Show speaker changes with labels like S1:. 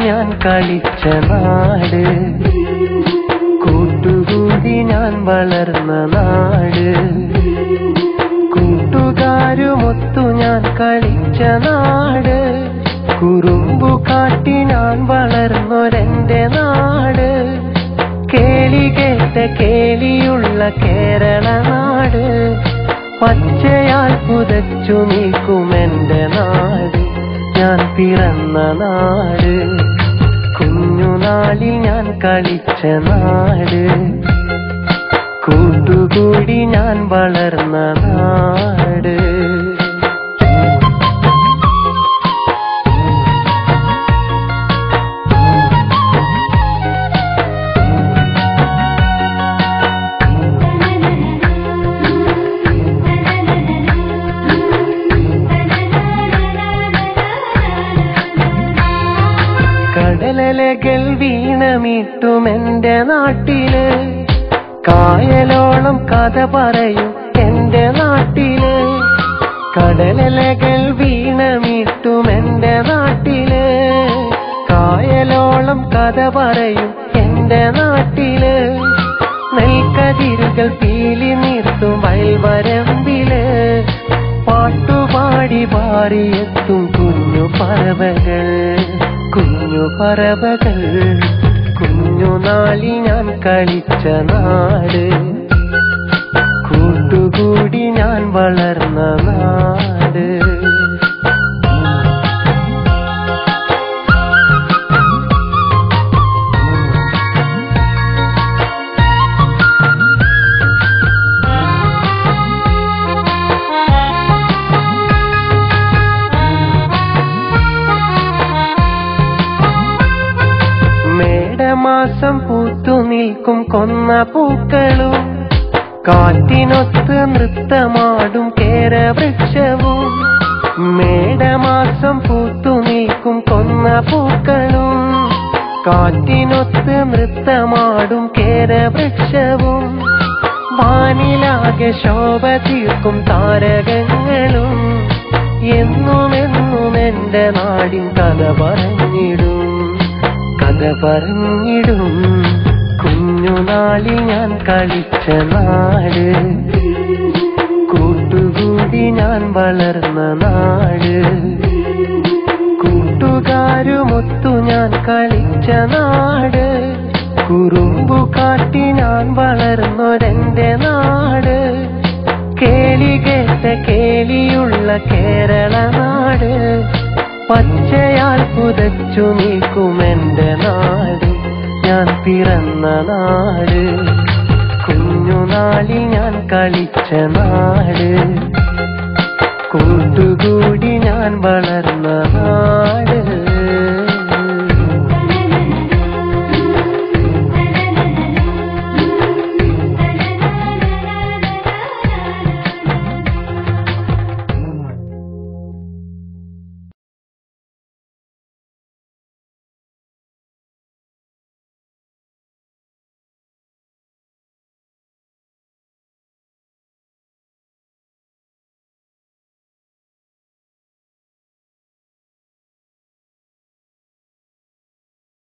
S1: ഞാൻ കളിച്ച നാട്, കൂട്ടുകൂടി ഞാൻ വളർന്ന നാട്, കൂട്ടുകാരുമൊത്തു ഞാൻ കളിച്ച നാട്, കുറുമ്പു കാട്ടി ഞാൻ വളർന്നൊരെന്റെ നാട്, കേളി കേട്ട കേളിയുള്ള കേരള നാട്, പച്ചയാൽ പുതച്ചു നീക്കുമെന്റെ നാട്, ഞാൻ പിറന്ന നാട്, കുഞ്ഞുനാളിൽ ഞാൻ കളിച്ച നാട്, കൂട്ടുകൂടി ഞാൻ വളർന്ന നാട്. കടലലകൾ വീണമീട്ടുമെന്റെ നാട്ടില്, കായലോളം കഥ പറയും എന്റെ നാട്ടില്, കടലലകൾ വീണമീട്ടുമെന്റെ നാട്ടില്, കായലോളം കഥ പറയും എന്റെ നാട്ടില്, നെൽക്കതിരുകൾ പീലി നീർത്തും വയൽവരമ്പില്, പാട്ടുപാടി പാറിയെത്തും കുഞ്ഞു പറവകൾ, കുഞ്ഞു പറവകൾ, കുഞ്ഞുനാളിൽ ഞാൻ കളിച്ച നാട്, കൂട്ടുകൂടി ഞാൻ വളർന്ന നാട്. മാസം പൂത്തു നിൽക്കും കൊന്ന പൂക്കളും, കാറ്റിനൊത്ത് നൃത്തമാടും കേരവൃക്ഷവും, മേടമാസം പൂത്തു നിൽക്കും കൊന്ന പൂക്കളും, കാറ്റിനൊത്ത് നൃത്തമാടും കേരവൃക്ഷവും, വാനിലാകെ ശോഭ തീർക്കും താരകങ്ങളും, എന്നുമെന്നും എന്റെ നാടിൻ കഥ പറഞ്ഞിടും, കഥ പറഞ്ഞിടും. കുഞ്ഞുനാളിൽ ഞാൻ കളിച്ച നാട്, കൂട്ടുകൂടി ഞാൻ വളർന്ന നാട്, കൂട്ടുകാരുമൊത്തു ഞാൻ കളിച്ച നാട്, കുറുമ്പു കാട്ടി ഞാൻ വളർന്നൊരെന്റെ നാട്, കേളി കേട്ട കേളിയുള്ള കേരള നാട്, പച്ചയാൽ പുതച്ചു നീക്കുമെന്റെ നാട്, ഞാൻ പിറന്ന നാട്, കുഞ്ഞുനാളിൽ ഞാൻ കളിച്ച നാട്, കൂട്ടുകൂടി ഞാൻ വളർന്ന നാട്.